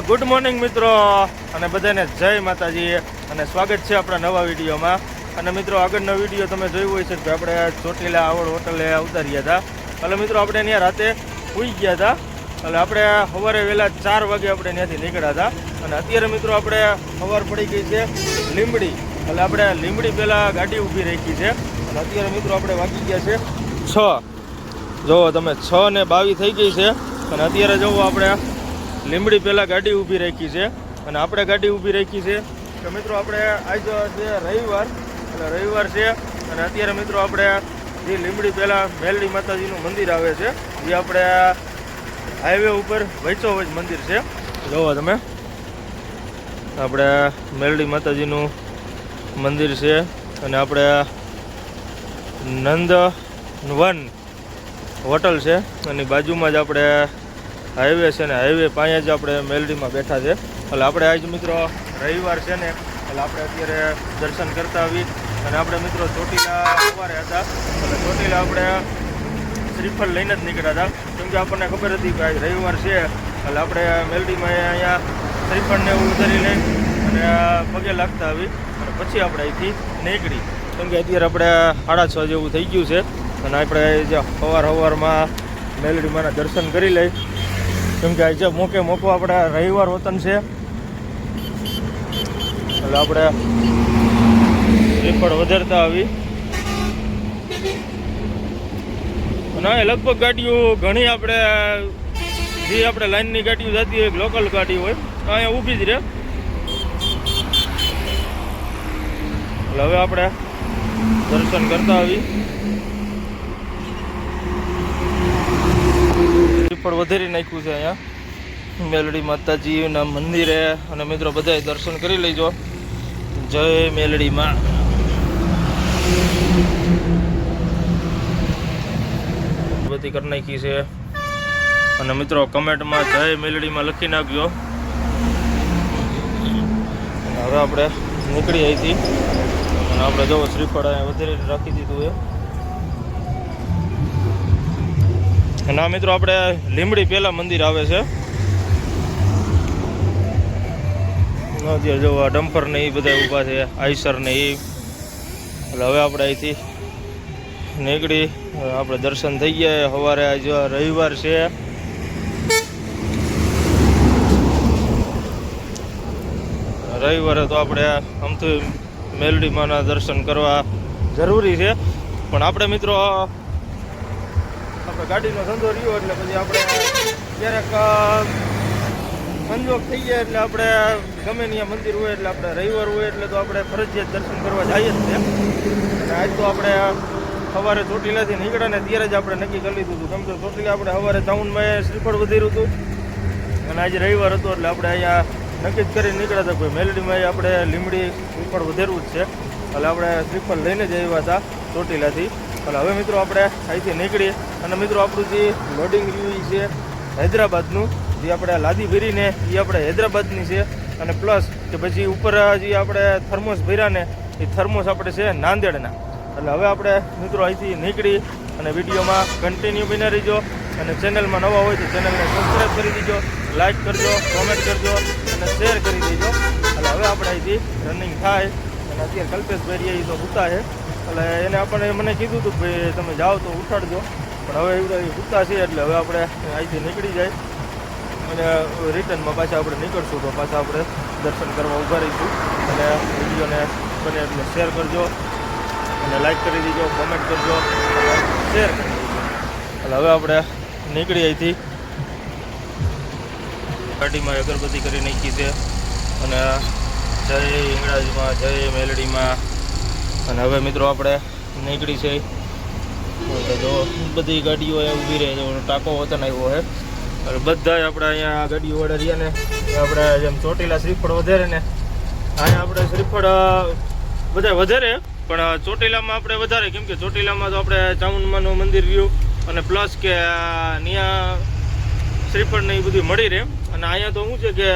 Good morning મિત્રો અને બધાને જય માતાજી અને સ્વાગત છે આપણા નવા વિડીયોમાં. અને મિત્રો આગળનો વિડીયો તમે જોયું હોય છે કે આપણે ચોટીલા આવડ હોટલે ઉતાર્યા હતા. એટલે મિત્રો આપણે ત્યાં રાતે સૂઈ ગયા હતા. એટલે આપણે સવારે વહેલા 4 વાગે આપણે ત્યાંથી નીકળ્યા હતા. અને અત્યારે મિત્રો આપણે સવાર પડી ગઈ છે લીંબડી. એટલે આપણે લીંબડી પહેલાં ગાડી ઊભી રાખી છે. અને અત્યારે મિત્રો આપણે વાગી ગયા છે 6. જુઓ તમે 6:22 થઈ ગઈ છે. અને અત્યારે જુઓ આપણે લીંબડી પહેલાં ગાડી ઊભી રાખી છે. અને આપણે ગાડી ઊભી રાખી છે તો મિત્રો આપણે આજ છે રવિવાર. એટલે રવિવાર છે. અને અત્યારે મિત્રો આપણે જે લીંબડી પહેલાં મેલડી માતાજીનું મંદિર આવે છે જે આપણે હાઈવે ઉપર વચ્ચોવચ મંદિર છે. જુઓ તમે આપણે મેલડી માતાજીનું મંદિર છે. અને આપણે નંદવન હોટલ છે એની બાજુમાં જ આપણે હાઈવે છે ને હાઈવે પાસે જ આપણે મેલડીમાં બેઠા છે. એટલે આપણે આજ મિત્રો રવિવાર છે ને એટલે આપણે અત્યારે દર્શન કરતા આવી. અને આપણે મિત્રો ચોટીલા સવારે હતા. એટલે ચોટીલા આપણે શ્રીફળ લઈને જ નીકળ્યા હતા કેમ કે આપણને ખબર હતી કે આજ રવિવાર છે. એટલે આપણે મેલડીમાં અહીંયા શ્રીફળને એવું ઉતારી લઈ અને પગે લાગતા આવી અને પછી આપણે અહીંથી નીકળી કેમ કે અત્યારે આપણે 6:30 જેવું થઈ ગયું છે. અને આપણે જે સવારમાં મેલડીમાંના દર્શન કરી લઈ કેમ કે આજે મોકો આપણે રવિવાર વતન છે. એટલે આપણે શ્રીફળ વધારતા આવી. અને લગભગ ગાડીઓ ઘણી આપણે જે આપણે લાઈનની ગાડીઓ જતી હોય લોકલ ગાડી હોય તો અહીંયા ઊભી જ રહે. એટલે હવે આપણે દર્શન કરતા આવી. શ્રીફળ વધારી નાખ્યું છે અહીંયા મેલડી માતાજીના મંદિરે. અને મિત્રો બધાએ દર્શન કરી લેજો. જય મેલડીમાં. બધી કરી નાખી છે. અને મિત્રો કમેન્ટમાં જય મેલડીમાં લખી નાખજો. હવે આપણે નીકળી અહીંથી. અને આપણે જો શ્રીફળ વધારી રાખી દીધું છે. અને આ મિત્રો આપણે લીંબડી પહેલા મંદિર આવે છે. અત્યારે જો આ ડમ્પર ને એ બધા ઊભા છે આઈસર ને એ. એટલે હવે આપણે અહીંથી નીકળી આપણે દર્શન થઈ ગયા. સવારે આજે રવિવાર છે. રવિવારે તો આપણે આમથી મેલડીમાંના દર્શન કરવા જરૂરી છે. પણ આપણે મિત્રો આપણે ગાડીનો ધંધો રહ્યો એટલે પછી આપણે ક્યારેક સંજોગ થઈ જાય એટલે આપણે ગમે ત્યાં મંદિર હોય એટલે આપણે રવિવાર હોય એટલે તો આપણે ફરજિયાત દર્શન કરવા જઈએ જ છે. અને આજ તો આપણે સવારે ચોટીલાથી નીકળ્યા ને ત્યારે જ આપણે નક્કી કરી લીધું હતું કેમ કે ચોટીલા આપણે સવારે ટાઉનમાં શ્રીફળ વધાર્યું હતું. અને આજે રવિવાર હતો એટલે આપણે અહીંયા નક્કી જ કરીને નીકળ્યા હતા. કોઈ મેલડીમાં આપણે લીંબડી શ્રીફળ વધારવું જ છે. એટલે આપણે શ્રીફળ લઈને જ આવ્યા હતા ચોટીલાથી. એટલે હવે મિત્રો આપણે અહીંથી નીકળીએ. અને મિત્રો આપણું જે લોડિંગ રહ્યું છે હૈદરાબાદનું જે આપણે લાદી ભરીને એ આપણે હૈદરાબાદની છે. અને પ્લસ કે પછી ઉપર જે આપણે થર્મોસ ભર્યા ને એ થર્મોસ આપણે છે નાંદેડના. એટલે હવે આપણે મિત્રો અહીંથી નીકળી અને વિડીયોમાં કન્ટિન્યુ બની રહીજો. અને ચેનલમાં નવા હોય તો ચેનલને સબસ્ક્રાઈબ કરી દીજો, લાઇક કરજો, કોમેન્ટ કરજો અને શેર કરી દેજો. એટલે હવે આપણે અહીંથી રનિંગ થાય. અને અત્યારે કલ્પેશભાઈ એ તો સૂતા છે. એટલે એને આપણને મને કીધું હતું કે ભાઈ તમે જાઓ તો ઉઠાડજો. પણ હવે એ સૂતા છે એટલે હવે આપણે અહીંથી નીકળી જાય. અને રિટર્નમાં પાછા આપણે નીકળશું તો પાછા આપણે દર્શન કરવા ઊભા રહીશું. અને વિડીયોને બને એટલે શેર કરજો અને લાઈક કરી દીજો, કોમેન્ટ કરજો અને શેર કરી દીજો. એટલે હવે આપણે નીકળી અહીંથી. ગાડીમાં અગરબત્તી કરી નાખી છે. અને જય હિંગળાજમાં, જય મેલડીમાં. અને હવે મિત્રો આપણે નીકળી છે. જો બધી ગાડીઓ ઊભી રહે છે. ટાંકો વતન આવ્યો છે. અને બધા આપણે અહીંયા ગાડીઓ વાળા રહ્યા ને આપણે જેમ ચોટીલા શ્રીફળ વધારે ને અહીંયા આપણે શ્રીફળ બધા વધારે પણ ચોટીલામાં આપણે વધારે કેમ કે ચોટીલામાં તો આપણે ચામુંડમાનું મંદિર રહ્યું અને પ્લસ કે ત્યાં શ્રીફળ ને એ બધું મળી રહે. અને અહીંયા તો શું છે કે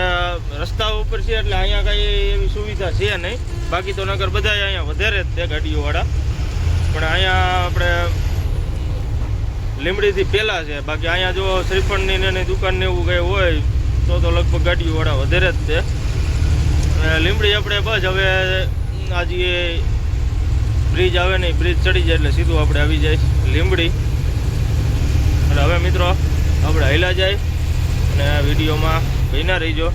રસ્તા ઉપર છે એટલે અહીંયા કાંઈ એવી સુવિધા છે નહીં. બાકી તો નગર બધા અહીંયા વધારે જ તે ગાડીઓવાળા. પણ અહીંયા આપણે લીંબડીથી પહેલાં છે. બાકી અહીંયા જો શ્રીફળની ને દુકાનને એવું કંઈ હોય તો લગભગ ગાડીઓવાળા વધારે જ છે. અને લીંબડી આપણે બસ હવે આજે બ્રિજ આવે નહીં, બ્રિજ ચડી જાય એટલે સીધું આપણે આવી જાય લીંબડી. અને હવે મિત્રો આપણે હાલ્યા જાય અને વિડીયોમાં બન્યા રહીજો.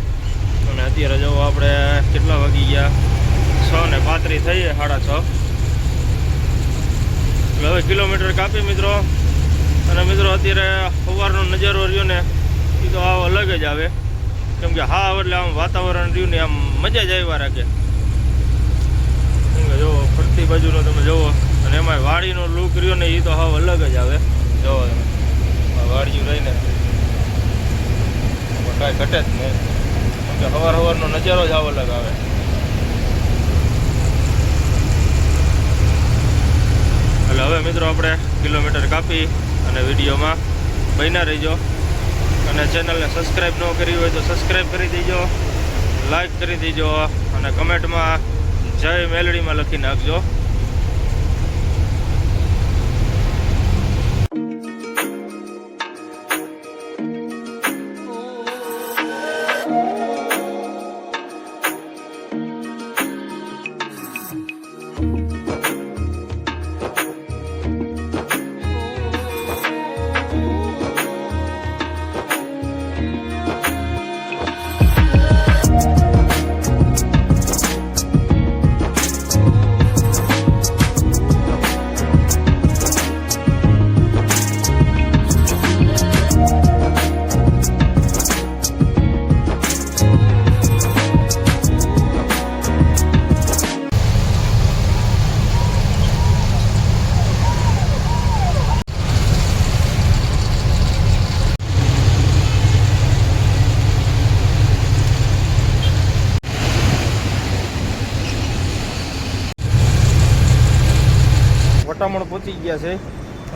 અને અત્યારે જો આપણે કેટલા વાગી ગયા, 6:35 થઈએ, 6:30. એટલે હવે કિલોમીટર કાપી મિત્રો. અને મિત્રો અત્યારે સવારનો નજારો રહ્યો ને એ તો આવ અલગ જ આવે, કેમ કે હા એટલે આમ વાતાવરણ રહ્યું ને આમ મજા જ આવ્યા રાખે. જુઓ ફરતી બાજુનો તમે જુઓ, અને એમાં વાડીનો લુક રહ્યો ને એ તો હાવ અલગ જ આવે. જુઓ તમે વાડિયું રહીને કાંઈ ઘટે જ નહીં, કેમ કે સવારનો નજારો જ આવ અલગ આવે. એટલે હવે મિત્રો આપણે કિલોમીટર કાપી અને વિડીયોમાં બન્યા રહીજો. અને ચેનલને સબસ્ક્રાઈબ ન કરી હોય તો સબસ્ક્રાઈબ કરી દેજો, લાઈક કરી દેજો અને કમેન્ટમાં જય મેલડીમાં લખી નાખજો. વટામણ પહોંચી ગયા છે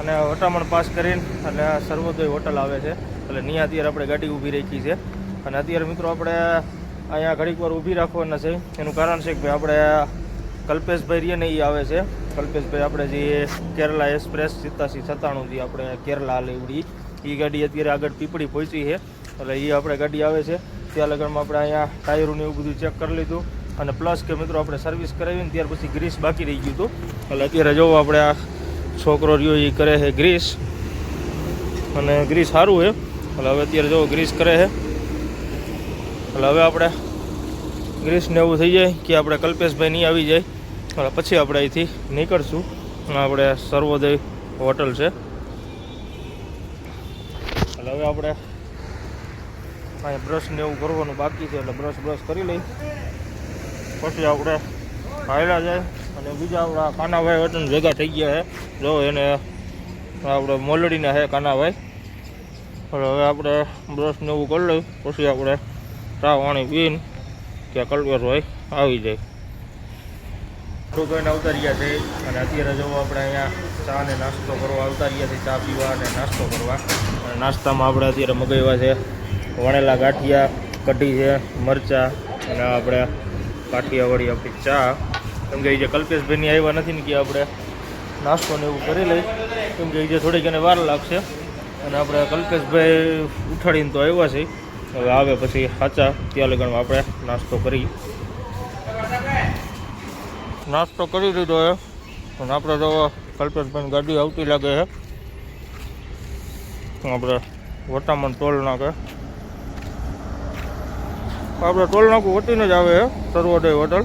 અને વટામણ પાસ કરીને અને સર્વોદય હોટલ આવે છે, એટલે ત્યાં અત્યારે આપણે ગાડી ઊભી રાખી છે. અને અત્યારે મિત્રો આપણે અહીંયા ઘડીક વાર ઊભી રાખવાના છે. એનું કારણ છે કે ભાઈ આપણે કલ્પેશભાઈ રહીએ ને એ આવે છે. કલ્પેશભાઈ આપણે જે કેરલા એક્સપ્રેસ 8797 આપણે કેરલા લેવડી એ ગાડી અત્યારે આગળ પીપળી પહોંચી છે, એટલે એ આપણે ગાડી આવે છે. ત્યાં લગનમાં આપણે અહીંયા ટાયરોને એવું બધું ચેક કરી લીધું. અને પ્લસ કે મિત્રો આપણે સર્વિસ કરાવીને ત્યાર પછી ગ્રીસ બાકી રહી ગયું હતું, એટલે અત્યારે જોવો આપણે આ છોકરો રહ્યો એ કરે છે ગ્રીસ, અને ગ્રીસ સારું છે. એટલે હવે અત્યારે જો ગ્રીસ કરે છે, એટલે હવે આપણે ગ્રીસને એવું થઈ જાય કે આપણે કલ્પેશભાઈ નહીં આવી જાય, એટલે પછી આપણે અહીંથી નીકળશું. આપણે સર્વોદય હોટલ છે, એટલે હવે આપણે અહીંયા બ્રશને એવું કરવાનું બાકી છે, એટલે બ્રશ કરી લઈ પછી આપણે હાલ્યા જાય. અને બીજા આપણા કાનાભાઈ વતન ભેગા થઈ ગયા છે, જો એને આપણે મોલડીને છે કાનાભાઈ. હવે આપણે બ્રશને એવું કરી લઈ પછી આપણે ચા પાણી પીને કે કલ્પેશભાઈ આવી જાય. થોડુંક આવતા રહ્યા છે અને અત્યારે જો આપણે અહીંયા ચા ને નાસ્તો કરવા આવતા રહ્યા છે, ચા પીવા અને નાસ્તો કરવા. અને નાસ્તામાં આપણે અત્યારે મગાવ્યા છે વણેલા ગાંઠિયા, કઢી છે, મરચાં અને આપણે કાઠિયાવાડી આપણી ચા. કેમ કે એ જે કલ્પેશભાઈની આવ્યા નથી ને કે આપણે નાસ્તો ને એવું કરી લઈ, કેમ કે એ જે થોડીક એને વાર લાગશે. અને આપણે કલ્પેશભાઈ ઉઠાડીને તો આવ્યા છે, હવે આવે પછી સાચા ત્યાં લગનમાં આપણે નાસ્તો કરી લીધો છે. અને આપણે તો કલ્પેશભાઈની ગાડી આવતી લાગે છે. આપણે વટામણ ટોલ નાકે આપણે ટોલ નાકું વટીને જ આવે છે સર્વોદય હોટલ.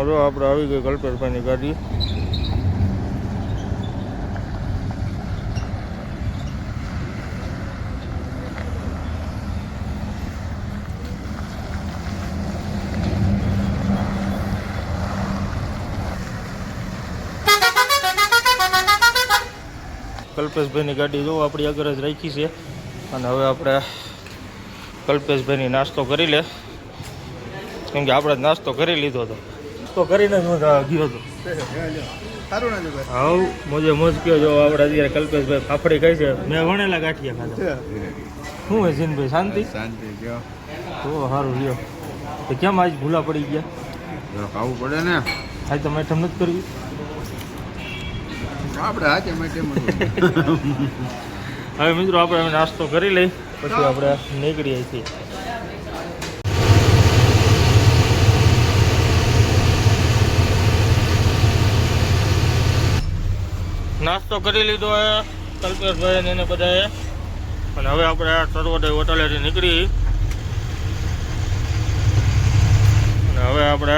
જો આપણે આવી ગઈ કલ્પેશભાઈની ગાડી. કલ્પેશભાઈની ગાડી જો આપણી આગળ જ રાખી છે. અને હવે આપણે કલ્પેશભાઈની નાસ્તો કરી લે, કેમ કે આપણે નાસ્તો કરી લીધો હતો, તો કરીને જ ગયો હતો. હા મોજે મોજ કયો. જો આપણે અત્યારે કલ્પેશભાઈ ફાફડી ખાઈ છે, મેં વણેલા ગાંઠિયા ખાધા. શું હે જીનભાઈ, શાંતિ? શાંતિ ગયો તો સારું લ્યો. તો કેમ આજ ભૂલા પડી ગયા? ખાવું પડે ને, આજ તો મેઠમ નથી કરવી આપણે હાથે માટે. હવે મિત્રો આપણે નાસ્તો કરી લઈ પછી આપણે નીકળીએ છીએ. નાસ્તો કરી લીધો હે કલ્પેશભાઈ ને એને બધાએ, અને હવે આપણે સર્વોદય હોટલેથી નીકળી અને હવે આપણે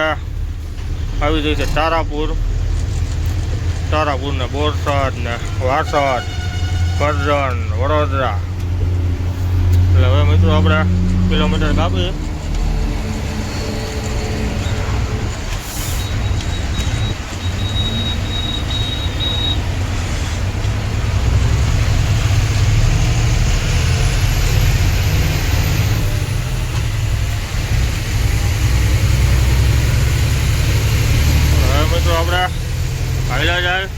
આવી જઈએ છે તારાપુર ને બોરસદ ને વાસદ, કરજણ, વડોદરા. એટલે હવે મિત્રો આપણે કિલોમીટર કાપીએ. આપણે હાલ્યા જાય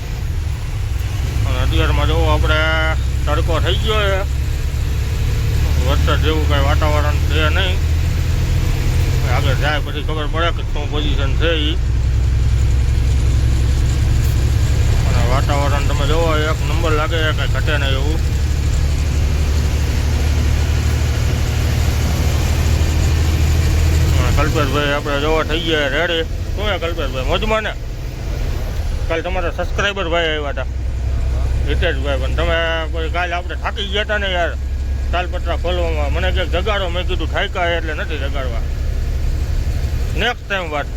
અને અત્યારમાં જવું આપણે તડકો થઈ ગયો છે, વરસાદ જેવું કાંઈ વાતાવરણ છે નહીં. આગળ જાય પછી ખબર પડે કે શું પોઝિશન છે એ. અને વાતાવરણ તમે જોવો એક નંબર લાગે છે, કાંઈ ઘટે નહીં એવું. કલ્પેશભાઈ આપણે જોવા થઈ ગયા રેડી. શું હે કલ્પેશભાઈ, મોજમાં ને? કાલે તમારા સબસ્ક્રાઈબર ભાઈ આવ્યા હતા હિતેશભાઈ, પણ તમે કોઈ કાલે આપણે થાકી ગયા હતા ને યાર તાલપત્રા ખોલવામાં. મને ક્યાંક જગાડો, મેં કીધું થાક્યા એટલે નથી જગાડવા, નેક્સ્ટ ટાઈમ વાત.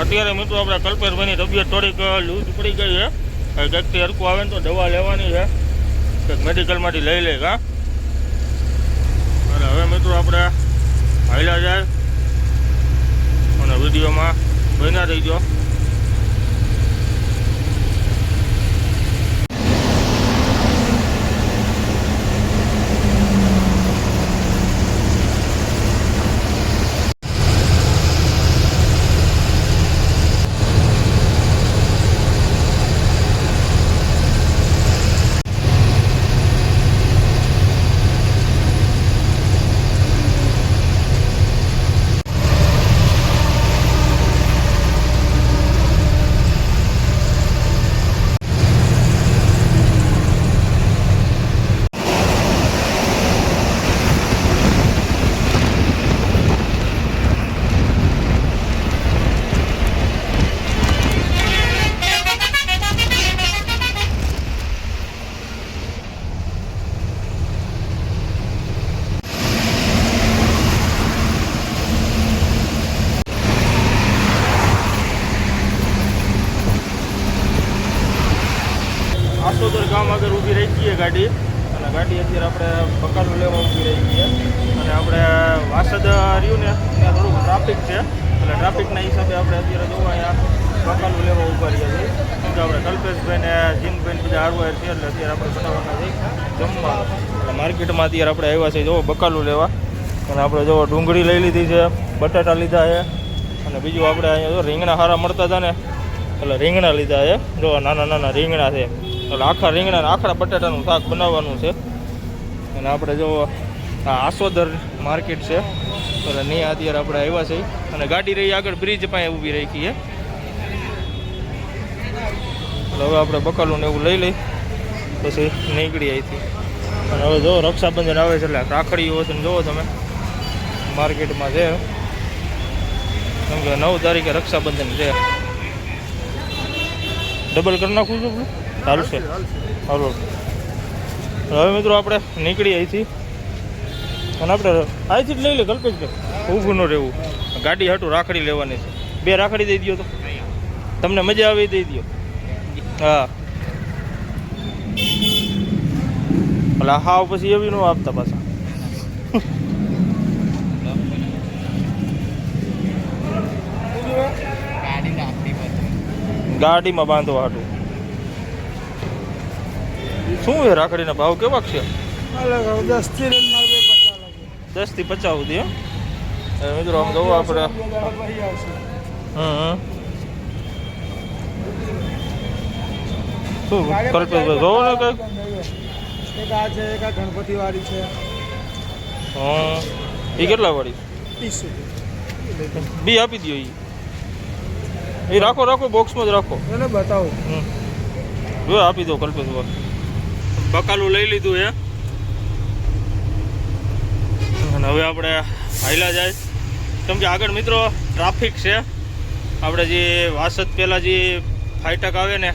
અત્યારે મિત્રો આપણે કલ્પેશભાઈની તબિયત થોડીક લૂઝ પડી ગઈ છે, કંઈકથી હરકું આવે ને તો દવા લેવાની છે, કંઈક મેડિકલમાંથી લઈ લે. હા, અને હવે મિત્રો આપણે હાલ્યા જાય અને વિડીયોમાં બન્યા રહી ગયો. આસોદર ગામ આગળ ઊભી રહી છીએ ગાડી, અને ગાડી અત્યારે આપણે બકાલું લેવા ઊભી રહી છીએ. અને આપણે વાસદ રહ્યું ને ત્યાં થોડુંક ટ્રાફિક છે, એટલે ટ્રાફિકના હિસાબે આપણે અત્યારે જોવા અહીંયા બકાલું લેવા ઊભા રહ્યા છીએ. કેમ કે આપણે કલ્પેશભાઈ ને જીનભાઈ બધા હારવાર છે, એટલે અત્યારે આપણે બનાવવાના છે જમવા. એટલે માર્કેટમાં અત્યારે આપણે આવ્યા છીએ જોવો બકાલું લેવા. અને આપણે જો ડુંગળી લઈ લીધી છે, બટાટા લીધા છે, અને બીજું આપણે અહીંયા જો રીંગણા સારા મળતા હતા ને એટલે રીંગણા લીધા છે. જો નાના નાના રીંગણા છે, એટલે આખા રીંગણા આખા બટાટાનું શાક બનાવવાનું છે. અને આપણે જો આ આસોદર માર્કેટ છે, એટલે નહીં અત્યારે આપણે આવ્યા છે. અને ગાડી રહી આગળ બ્રિજ પાસે ઊભી રાખી છે. એટલે હવે આપણે બકાલું ને એવું લઈ લઈ પછી નીકળી અહીંથી. અને હવે જો રક્ષાબંધન આવે છે, એટલે રાખડીઓ છે જુઓ તમે માર્કેટમાં છે, કેમ કે 9 તારીખે રક્ષાબંધન છે. ડબલ કરી નાખું છું આપણું ચાલશે. હાલો હવે મિત્રો આપણે નીકળી અહીંથી. અને આપણે અહીંથી જ લઈ લે કલ્પેશભાઈ, ઊભું ન રહેવું. ગાડી હાટું રાખડી લેવાની છે, 2 રાખડી દઈ દો તો તમને મજા આવે દઈ દો. હા એટલે હાવ પછી એવી ન આપતા પાછા. ગાડીમાં બાંધવા હાટું. શું છે રાખડીના ભાવ કેવા છે? 10 થી 50 સુધી. મિત્રો આમ જોવો આપણે શું કલ્પેશભાઈ જોવો ને કંઈક ગણપતિ વાળી છે. હા એ કેટલા વાળી? 30 બી આપી દો. એ રાખો રાખો બોક્સમાં જ રાખો. એને બતાવો. જો આપી દો કલ્પેશભાઈ. બકાલું લઈ લીધું છે અને હવે આપણે હાલ્યા જાય, કેમ કે આગળ મિત્રો ટ્રાફિક છે. આપણે જે વાસદ પહેલાં જે ફાઈટક આવે ને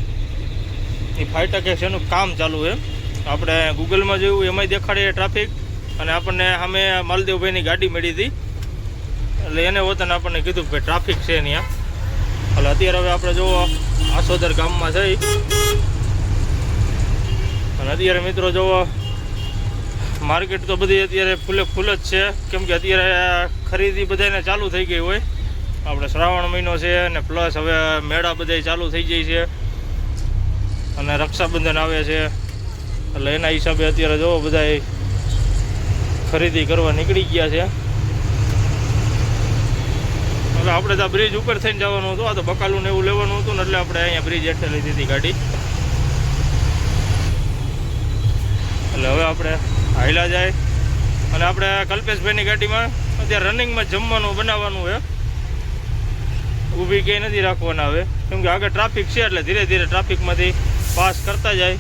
એ ફાઈટકે છે એનું કામ ચાલુ છે. આપણે ગૂગલમાં જોયું એમાંય દેખાડે ટ્રાફિક, અને આપણને સામે માલદેવભાઈની ગાડી મળી હતી એટલે એને વતન આપણને કીધું કે ભાઈ ટ્રાફિક છે ત્યાં. એટલે અત્યારે હવે આપણે જુઓ આસોદર ગામમાં જઈ અને અત્યારે મિત્રો જુઓ માર્કેટ તો બધી અત્યારે ફૂલે ફૂલ જ છે, કેમ કે અત્યારે ખરીદી બધાને ચાલુ થઈ ગઈ હોય. આપણે શ્રાવણ મહિનો છે અને પ્લસ હવે મેળા બધા ચાલુ થઈ જાય છે અને રક્ષાબંધન આવે છે, એટલે એના હિસાબે અત્યારે જુઓ બધા ખરીદી કરવા નીકળી ગયા છે. એટલે આપણે તો બ્રિજ ઉપર થઈને જવાનું હતું, આ તો બકાલું ને એવું લેવાનું હતું ને એટલે આપણે અહીંયા બ્રિજ હેઠળ લીધી હતી ગાડી. એટલે હવે આપણે હાઈલા જાય અને આપણે કલ્પેશભાઈની ગાડીમાં અત્યારે રનિંગમાં જમવાનું બનાવવાનું છે. ઊભી ક્યાંય નથી રાખવાના હવે, કેમ કે આગળ ટ્રાફિક છે એટલે ધીરે ધીરે ટ્રાફિકમાંથી પાસ કરતા જાય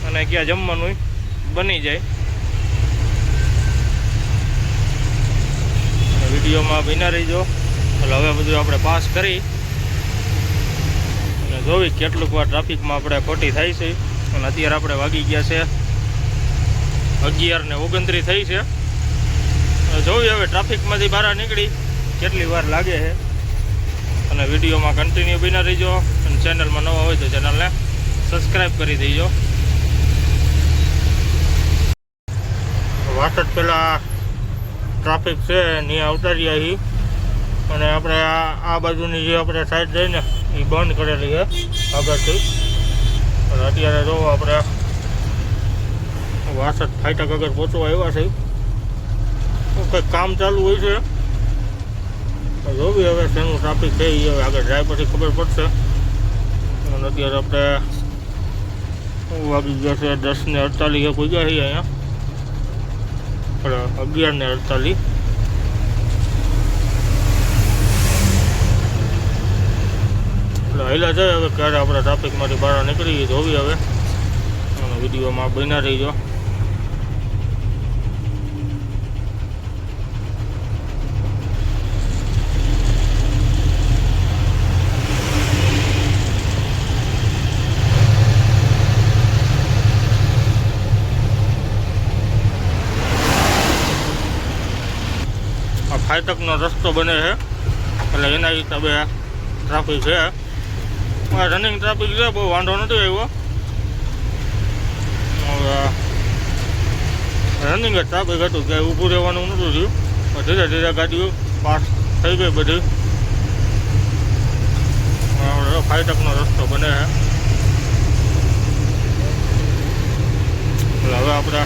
અને ક્યાં જમવાનું બની જાય. વિડીયોમાં બિના રહીજો. એટલે હવે બધું આપણે પાસ કરી અને જોવી કેટલુંક વાર ટ્રાફિકમાં આપણે ખોટી થાય છે. અને અત્યારે આપણે વાગી ગયા છે 11:29 થઈ છે. જોવી હવે ટ્રાફિકમાંથી બહાર નીકળી કેટલી વાર લાગે છે. અને વિડીયોમાં કન્ટિન્યુ બિના રહીજો અને ચેનલમાં નવા હોય તો ચેનલને સબસ્ક્રાઈબ કરી દેજો. વાસઠ પહેલાં ટ્રાફિક છે ત્યાં આવતા રહ્યા છીએ અને આપણે આ બાજુની જે આપણે સાઈડ જઈને એ બંધ કરેલી છે આગળથી. અને અત્યારે જો આપણે વાસઠ ફાટક આગળ પહોંચવા આવ્યા છે. કંઈક કામ ચાલુ હોય છે, જોવી હવે શેનું ટ્રાફિક છે એ હવે આગળ જાય પછી ખબર પડશે. અને અત્યારે આપણે વાગી ગયા છે 10:48 કોઈ ગયા છીએ અહીંયા, પણ 11:48. એટલે હાઈલા જાય હવે ક્યારે આપણે ટ્રાફિકમાંથી બહાર નીકળી જોવી હવે. અને વિડીયોમાં બન્યા રહીજો. ફાટકનો રસ્તો બને છે એટલે એના હિસાબે ટ્રાફિક છે. રનિંગ ટ્રાફિક છે, બહુ વાંધો નથી આવ્યો. રનિંગ જ ટ્રાફિક હતું, ક્યાંય ઊભું રહેવાનું નહોતું થયું. ધીરે ધીરે ગાડીઓ પાસ થઈ ગઈ બધી. ફાટકનો રસ્તો બને છે એટલે હવે આપણે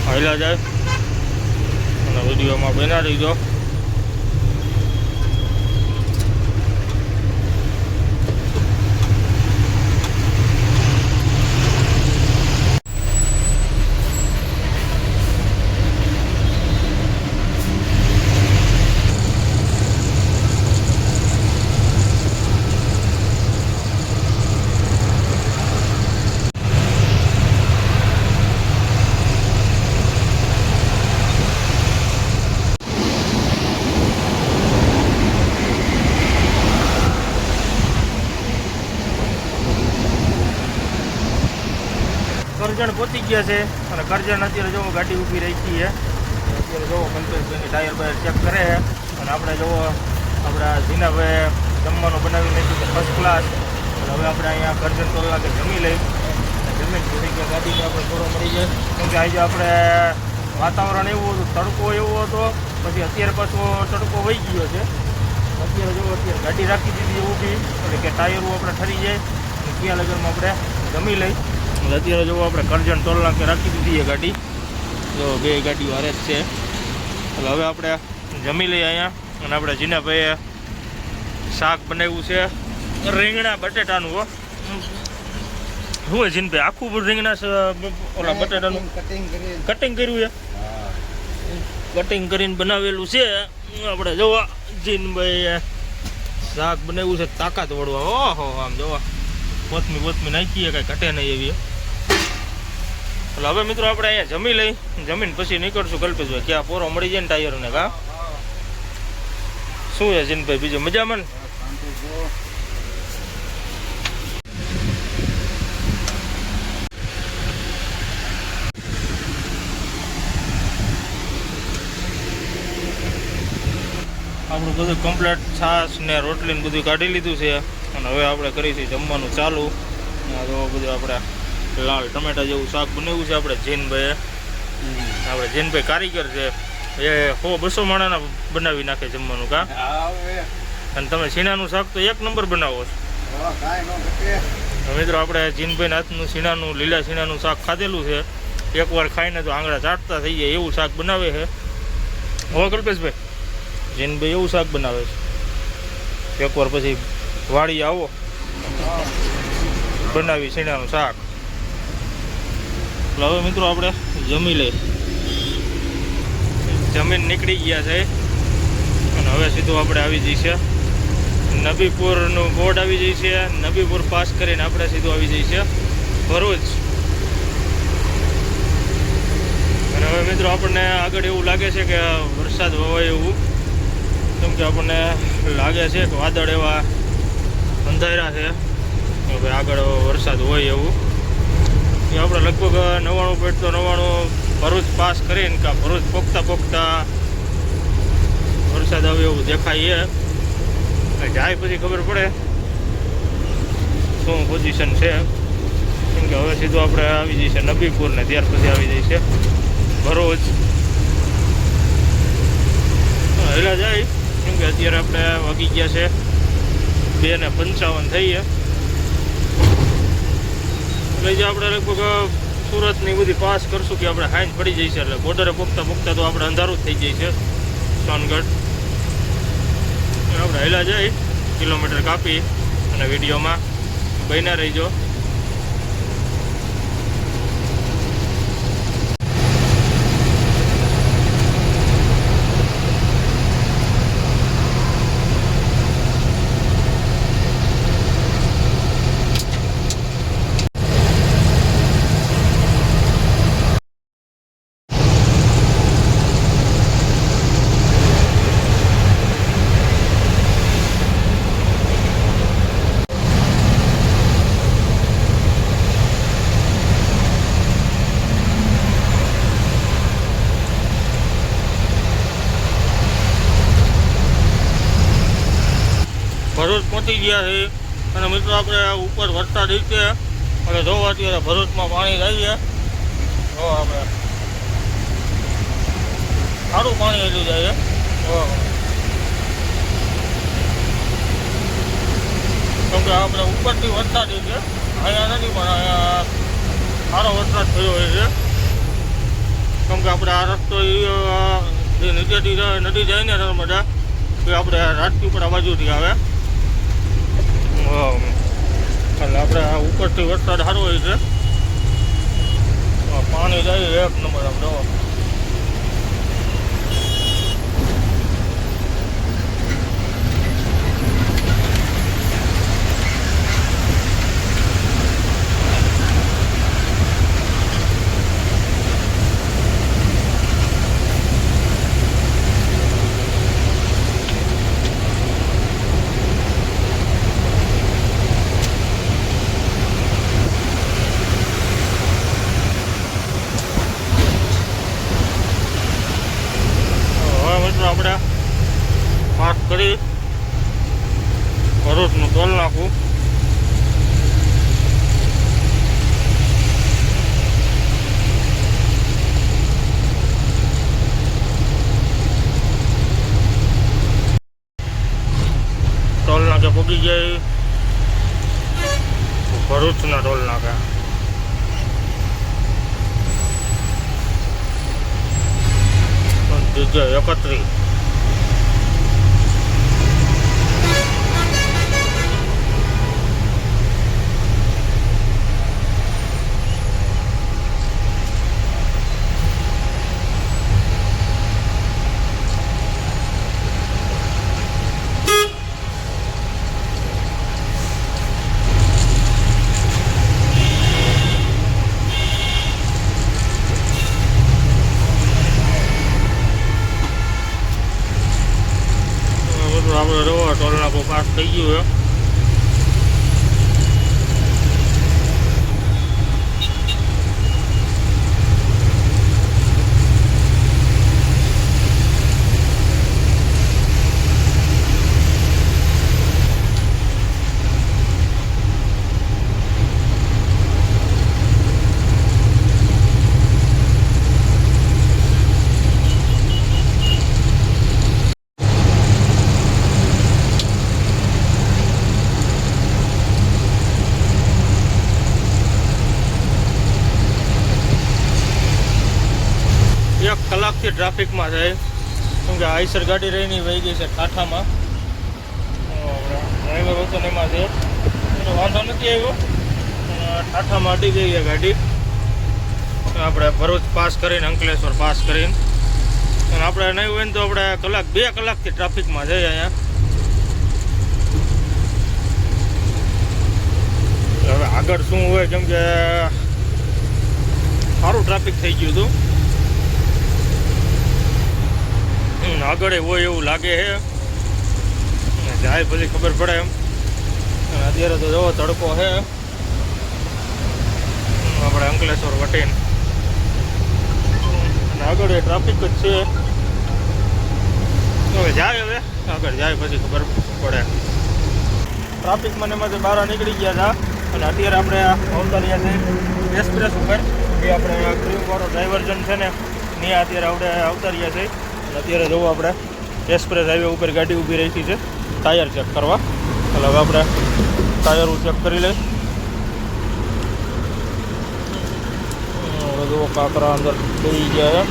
હાઈલા જાય અને વિડીયોમાં બના રહીજો. કરજણ પહોંચી ગયા છે અને કરજણ અત્યારે જોવો ગાડી ઊભી રહી છે. અત્યારે જોવો કલ્પેશભાઈની ટાયર બાયર ચેક કરે છે અને આપણે જોવો આપણા જીનાભાઈ જમવાનું બનાવી નાખ્યું છે ફર્સ્ટ ક્લાસ. અને હવે આપણે અહીંયા કરજણ ટોલના કે જમી લઈ જમીન થોડી કે ગાડીને આપણે થોડો મળી જાય, કેમ કે આજે આપણે વાતાવરણ એવું હતું, તડકો એવો હતો, પછી અત્યારે પાછો તડકો વહી ગયો છે. અત્યારે જોવો અત્યારે ગાડી રાખી દીધી ઊભી એટલે કે ટાયરો આપણે ઠરી જાય અને ક્યાં લગરમાં આપણે જમી લઈ. અત્યારે જો આપણે કરજણ ટોલ નાકે રાખી દીધી છે ગાડી, જો બે ગાડીઓ હારે જ છે. એટલે હવે આપણે જમી લઈએ અહીંયા. અને આપણે જીનાભાઈએ શાક બનાવ્યું છે રીંગણા બટેટાનું. હો શું છે જીનભાઈ, આખું રીંગણા ઓલા બટેટાનું કટિંગ કર્યું છે, કટિંગ કરીને બનાવેલું છે. આપણે જોવા જીનભાઈએ શાક બનાવ્યું છે તાકાત વળવા. ઓહો આમ જોવા કોથમી નાખીએ કાંઈ ઘટે નહીં એવી. એટલે હવે મિત્રો આપણે અહીંયા જમી લઈ, જમીન પછી નીકળશું કલ્પેશભાઈ ક્યાં પોરો મળી જાય ને ટાયરને. કા શું છે જીનભાઈ બીજું મજામાં ને? આપણું બધું કમ્પ્લીટ છાશ ને રોટલી ને બધું કાઢી લીધું છે અને હવે આપણે કરીશું જમવાનું ચાલુ. આ તો બધું આપણે લાલ ટમેટા જેવું શાક બનાવ્યું છે આપણે જીનભાઈ કારીગર છે એ 100-200 માણાના બનાવી નાખે જમવાનું કા. અને તમે સીણાનું શાક તો એક નંબર બનાવો છો મિત્રો. આપણે જીનભાઈ હાથનું સીણાનું લીલા સીણાનું શાક ખાધેલું છે, એકવાર ખાઈને તો આંગળા ચાટતા થઈ જાય એવું શાક બનાવે છે. હવે કલ્પેશભાઈ જીનભાઈ એવું શાક બનાવે છે, એકવાર પછી વાડી આવો બનાવી સીણાનું શાક. એટલે હવે મિત્રો આપણે જમી લઈએ. જમીન નીકળી ગયા છે અને હવે સીધું આપણે આવી જઈએ નબીપુરનું બોર્ડ આવી જાય છે. નબીપુર પાસ કરીને આપણે સીધું આવી જઈએ છે ભરૂચ. અને હવે મિત્રો આપણને આગળ એવું લાગે છે કે વરસાદ હોય એવું, કેમ કે આપણને લાગે છે કે વાદળ એવા અંધાર્યા છે હવે આગળ વરસાદ હોય એવું. એ આપણે લગભગ 99.99 ભરૂચ પાસ કરીને કે ભરૂચ પોખતા વરસાદ આવે એવું દેખાય છે. જાય પછી ખબર પડે શું પોઝિશન છે, કેમ કે હવે સીધું આપણે આવી જઈએ નબીપુર ને ત્યાર પછી આવી જઈએ છે ભરૂચ. હેલા જાય કેમ કે અત્યારે આપણે વાગી ગયા છે 2:55 થઈએ. એટલે જે આપણે લગભગ સુરતની બધી પાસ કરશું કે આપણે હાઈન પડી જઈશે એટલે બોર્ડરે પોખતા તો આપણે અંધારું જ થઈ જાય છે સોનગઢ. આપણે હેલા જાય કિલોમીટર કાપી અને વિડીયોમાં બન્યા રહીજો. ભરૂચ પહોંચી ગયા છે અને મિત્રો આપણે ઉપર વરસાદ છે અને જો અત્યારે ભરૂચમાં પાણી જાય છે. જો આપણે સારું પાણી એટલું જાય છે. કેમ કે આપણે ઉપરથી વરસાદ છે, અહીંયા નથી પણ અહીંયા સારો વરસાદ થયો હોય છે. કેમ કે આપણે આ રસ્તો જે નીચેથી નદી જાય ને નર્મદા એ આપણે રાજપીપળા બાજુથી આવે એટલે આપણે ઉપરથી વરસાદ સારો હોય છે. પાણી જાય એક નંબર આમ જવા. આપણે પાસ કરી ભરૂચનું ટોલ નાખું. ટોલ નાકે પગી જાય ભરૂચના ટોલ નાકે. જગ્યા 31 હવે આપણે રવો ટોલ નાકો પાસ થઈ ગયું છે. એક કલાકથી ટ્રાફિકમાં છે કેમ કે આઈસર ગાડી રહીને વહી ગઈ છે ઠાઠામાં. ડ્રાઈવર હતો ને એમાં છે એનો વાંધો નથી આવ્યો. ઠાઠામાં અડી ગઈ છે ગાડી. આપણે ભરૂચ પાસ કરીને અંકલેશ્વર પાસ કરીને અને આપણે નહીં હોય ને તો આપણે 2 કલાકથી ટ્રાફિકમાં જઈએ અહીંયા. હવે આગળ શું હોય કેમ કે સારું ટ્રાફિક થઈ ગયું હતું. આગળ હોય એવું લાગે છે જાય પછી ખબર પડે એમ. અત્યારે તો જવો તડકો છે આપણે અંકલેશ્વર વટીને આગળ ટ્રાફિક જ છે. હવે જાય હવે આગળ જાય પછી ખબર પડે. ટ્રાફિકમાં એમાંથી બહાર નીકળી ગયા હતા અને અત્યારે આપણે અવતાર્યા છે એક્સપ્રેસ ઉપર. એ આપણે ક્રીમવાળો ડાયવર્ઝન છે ને ત્યાં અત્યારે આપણે અવતાર્યા છે. અત્યારે જોવો આપણે એક્સપ્રેસ હાઈવે ઉપર ગાડી ઊભી રાખી છે ટાયર ચેક કરવા. એટલે હવે આપણે ટાયર ચેક કરી લઈએ. જુઓ કાંકરા અંદર થઈ ગયા.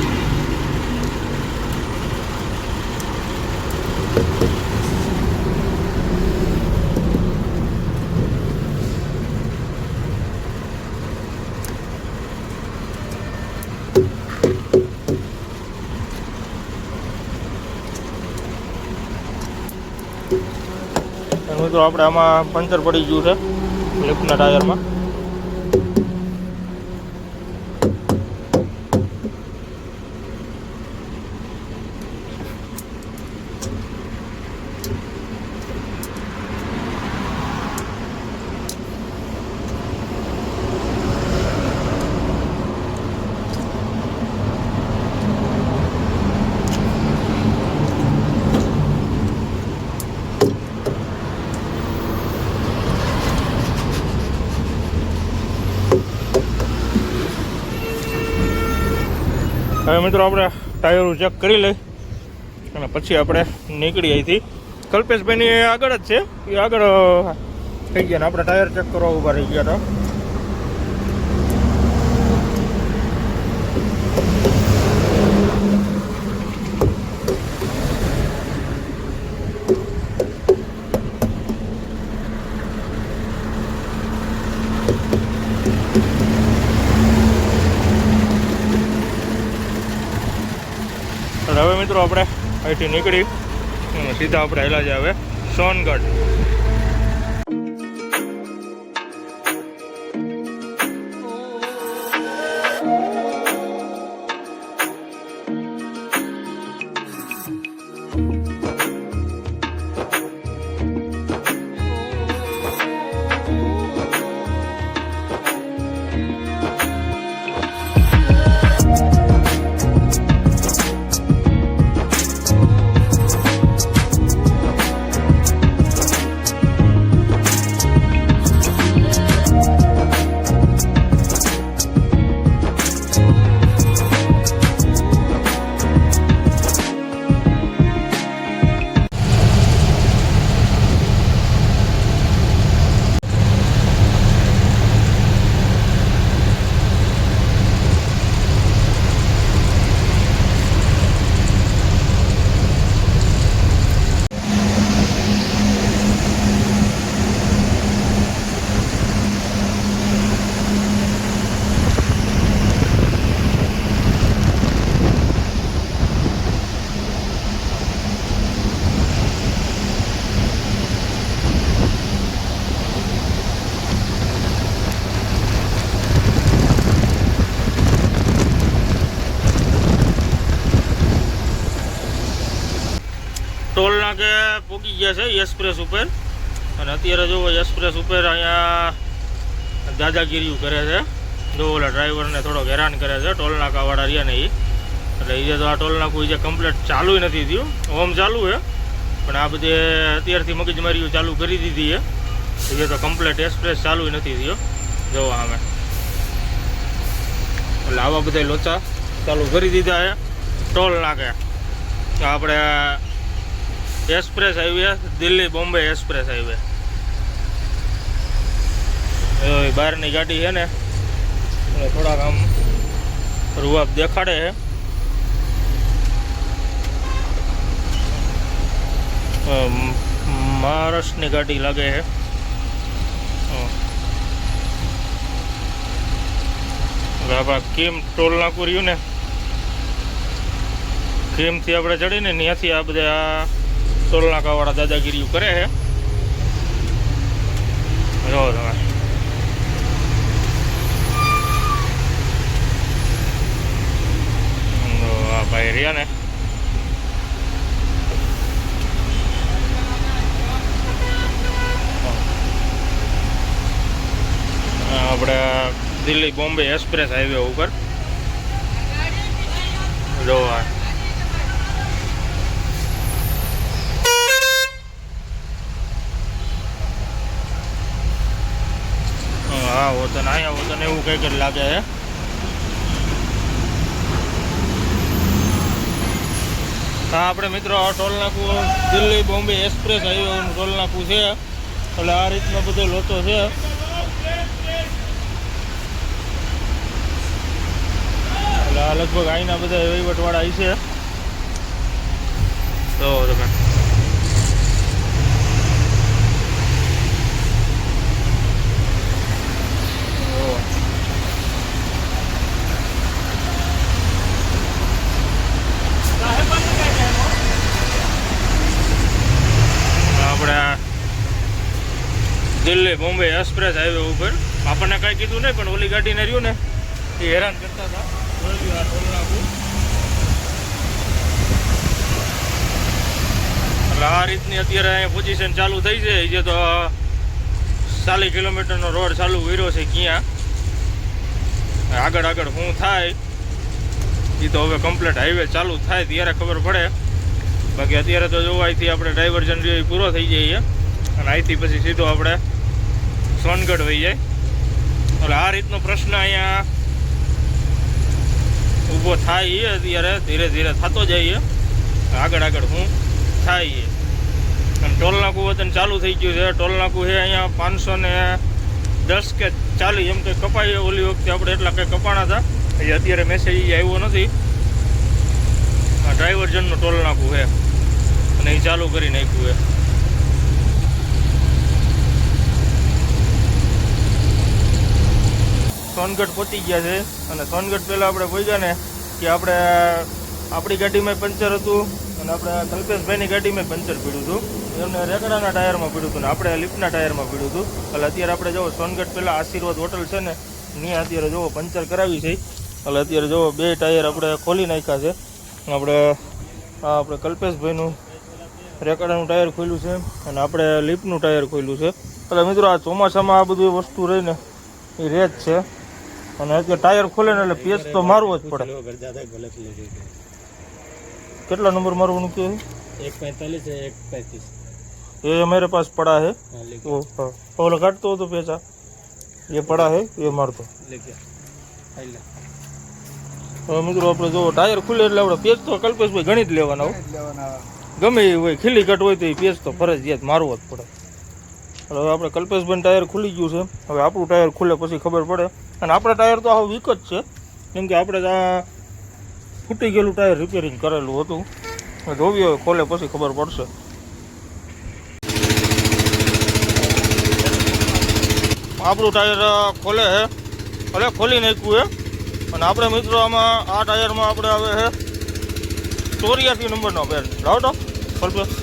તો આપણે આમાં પંચર પડી ગયું છે લિફ્ટના ટાયરમાં. હવે મિત્રો આપણે ટાયરો ચેક કરી લઈ અને પછી આપણે નીકળી અહીંથી. કલ્પેશભાઈની આગળ જ છે એ આગળ થઈ ગયા ને આપણે ટાયર ચેક કરવા ઊભા રહી ગયા હતા. હવે મિત્રો આપણે અહીંથી નીકળી સીધા આપણે હેલા જાય હવે સોનગઢ. ટોલ નાકે પહોંચી ગયા છે એક્સપ્રેસ ઉપર અને અત્યારે જો એક્સપ્રેસ ઉપર અહીંયા દાદાગીરી કરે છે. જો ઓલા ડ્રાઈવરને થોડોક હેરાન કરે છે ટોલ નાકાવાળા રહ્યા ને એ. એટલે એ તો આ ટોલ નાકું જે કમ્પ્લીટ ચાલુ નથી થયું. હોમ ચાલુ છે પણ આ બધે અત્યારથી મગજમારીઓ ચાલુ કરી દીધી છે. એ તો કમ્પ્લીટ એક્સપ્રેસ ચાલુ નથી થયો. જોવા અમે એટલે આવા બધા લોચા ચાલુ કરી દીધા છે ટોલ નાકે. આપણે express highway Delhi Bombay express highway. બહારની ગાડી છે ને એટલે થોડાક આમ રૂઆબ દેખાડે છે. મહારાષ્ટ્રની ગાડી લાગે છે. આપણા કેમ ટોલ નાકું રહ્યું ને કેમથી આપણે ચડીને ત્યાંથી આ બધા આ ટોલ નાકાવાળા દાદાગીરીઓ કરે છે. જો તમે આ ભાઈ રહ્યા ને આપણે દિલ્હી બોમ્બે એક્સપ્રેસ હાઈવે ઉપર જો હા વતન અહીંયા વતન એવું કંઈક જ લાગે છે. હા આપણે મિત્રો ટોલ નાકું દિલ્હી બોમ્બે એક્સપ્રેસ હાઈવેનું ટોલ નાકું છે. એટલે આ રીતનો બધો લોચો છે. એટલે આ લગભગ અહીંના બધા વહીવટવાળા અહીં છે. તો તમે દિલ્હી બોમ્બે એક્સપ્રેસ હાઈવે ઉપર આપણને કાંઈ કીધું નહીં પણ ઓલી ગાડીને રહ્યું ને એ હેરાન કરતા હતા. આ ટોલ નાકું એટલે આ રીતની અત્યારે અહીંયા પોઝિશન ચાલુ થઈ છે. જે તો 40 કિલોમીટરનો રોડ ચાલુ કર્યો છે. ક્યાં આગળ આગળ શું થાય એ તો હવે કમ્પ્લીટ હાઈવે ચાલુ થાય ત્યારે ખબર પડે. બાકી અત્યારે તો જોવા અહીંથી આપણે ડાયવર્ઝન પૂરો થઈ જઈએ અને અહીંથી પછી સીધો આપણે સોનગઢ વહી જાય. એટલે આ રીતનો પ્રશ્ન અહીંયા ઊભો થાય અત્યારે ધીરે ધીરે થતો જઈએ આગળ આગળ શું થાય. અને ટોલ નાકું વતન ચાલુ થઈ ગયું છે. ટોલ નાકું છે અહીંયા 510 કે 40 એમ કંઈ કપાય. ઓલી વખતે આપણે એટલા કંઈ કપાણા હતા. એ અત્યારે મેસેજ આવ્યો નથી. આ ડ્રાઈવર્ઝનનું ટોલ નાકું છે અને એ ચાલુ કરી નાખ્યું છે. સોનગઢ પહોંચી ગયા છે અને સોનગઢ પહેલાં આપણે પહોંચ્યા ને કે આપણે આપણી ગાડીમાં પંચર હતું અને આપણે કલ્પેશભાઈની ગાડીમાં પંચર પીડ્યું હતું. એમને રેકડાના ટાયરમાં પીડ્યું હતું ને આપણે લિફ્ટના ટાયરમાં પીડ્યું હતું. એટલે અત્યારે આપણે જુઓ સોનગઢ પહેલાં આશીર્વાદ હોટલ છે ને ત્યાં અત્યારે જુઓ પંચર કરાવી છે. એટલે અત્યારે જુઓ 2 ટાયર આપણે ખોલી નાખ્યા છે. આપણે કલ્પેશભાઈનું રેકડાનું ટાયર ખોલ્યું છે અને આપણે લિફ્ટનું ટાયર ખોલ્યું છે. એટલે મિત્રો આ ચોમાસામાં આ બધી વસ્તુ રહીને એ રહે જ છે. અને અત્યારે ટાયર ખોલે ને એટલે પેચ તો મારવો જ પડે. કેટલા નંબર મારવાનું કે 145 है 135 ये मेरे पास पड़ा है वो हाँ वो काटतो हो तो पैसा ये पड़ा है ये मार दो. હવે મિત્રો આપણે જો ટાયર ખુલે એટલે આપણે પેચ તો કલ્પેશભાઈ ગણી જ લેવાના હોય. ગમે એ હોય ખીલી કટ હોય તો એ પેચ તો ફરજિયાત મારવો જ પડે. એટલે હવે આપણે કલ્પેશભાઈનું ટાયર ખુલી ગયું છે. હવે આપણું ટાયર ખુલે પછી ખબર પડે. અને આપણા ટાયર તો આવું વીક જ છે કેમ કે આપણે આ ફૂટી ગયેલું ટાયર રિપેરિંગ કરેલું હતું. જોવી હવે ખોલે પછી ખબર પડશે. આપણું ટાયર ખોલે છે ભલે ખોલી નાખ્યું છે. અને આપણે મિત્રો આમાં આ ટાયરમાં આપણે આવે છે 84 નંબરનો પેર લાવો તો કલ્પેશ.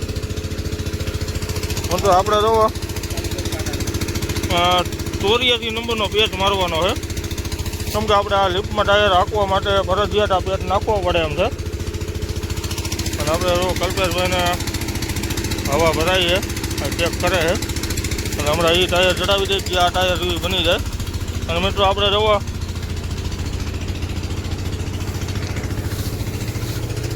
તો આપણે જોવો 84 નંબરનો પેચ મારવાનો છે કેમ કે આપણે આ લિફ્ટમાં ટાયર હાંકવા માટે ફરજિયાત આ પેચ નાખવો પડે એમ છે. અને આપણે જો કલ્પેશભાઈને હવા ભરાઈ છે આ ચેક કરે છે અને હમણાં એ ટાયર ચડાવી દે કે આ ટાયર એવી બની જાય અને મિત્રો આપણે રવા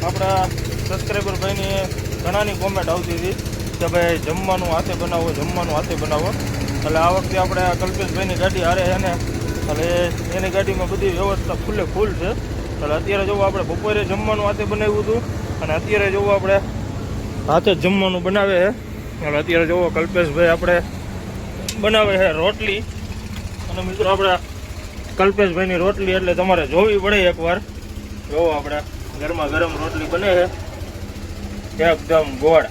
આપણા સબસ્ક્રાઈબર ભાઈની ઘણાની કોમેન્ટ આવતી હતી કે ભાઈ જમવાનું હાથે બનાવો એટલે આ વખતે આપણે આ કલ્પેશભાઈની ગાડી હારે છે ને એટલે એની ગાડીમાં બધી વ્યવસ્થા ફૂલે ફૂલ છે એટલે અત્યારે જોવું આપણે બપોરે જમવાનું હાથે બનાવ્યું હતું અને અત્યારે જોવું આપણે હાથે જ જમવાનું બનાવે છે એટલે અત્યારે જોવો કલ્પેશભાઈ આપણે બનાવે છે રોટલી અને મિત્રો આપણે કલ્પેશભાઈની રોટલી એટલે તમારે જોવી પડે એકવાર જોવો આપણે ગરમા ગરમ રોટલી બને છે એકદમ ગોળ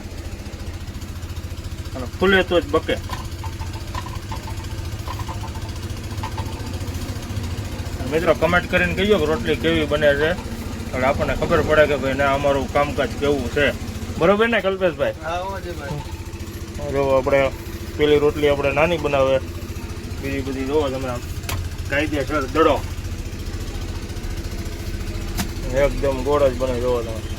અને ફૂલે તો જ બકે મિત્રો કમેન્ટ કરીને કહીજો કે રોટલી કેવી બને છે એટલે આપણને ખબર પડે કે ભાઈ ના અમારું કામકાજ કેવું છે બરોબર ને કલ્પેશભાઈ જો આપણે પેલી રોટલી આપણે નાની બનાવે બીજી બધી જોવો તમે આમ કાયદેસર દડો એકદમ ગોળ જ બને જોવો તમે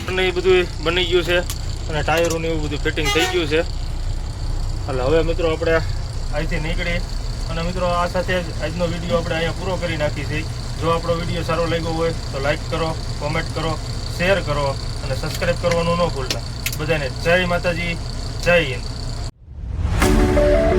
અને એ બધું બની ગયું છે અને ટાયરોને એવું બધું ફિટિંગ થઈ ગયું છે એટલે હવે મિત્રો આપણે અહીંથી નીકળી અને મિત્રો આ સાથે જ આજનો વિડીયો આપણે અહીંયા પૂરો કરી નાખી છે જો આપણો વિડીયો સારો લાગ્યો હોય તો લાઈક કરો કોમેન્ટ કરો શેર કરો અને સબસ્ક્રાઈબ કરવાનું ન ભૂલતા બધાને જય માતાજી જય હિન્દ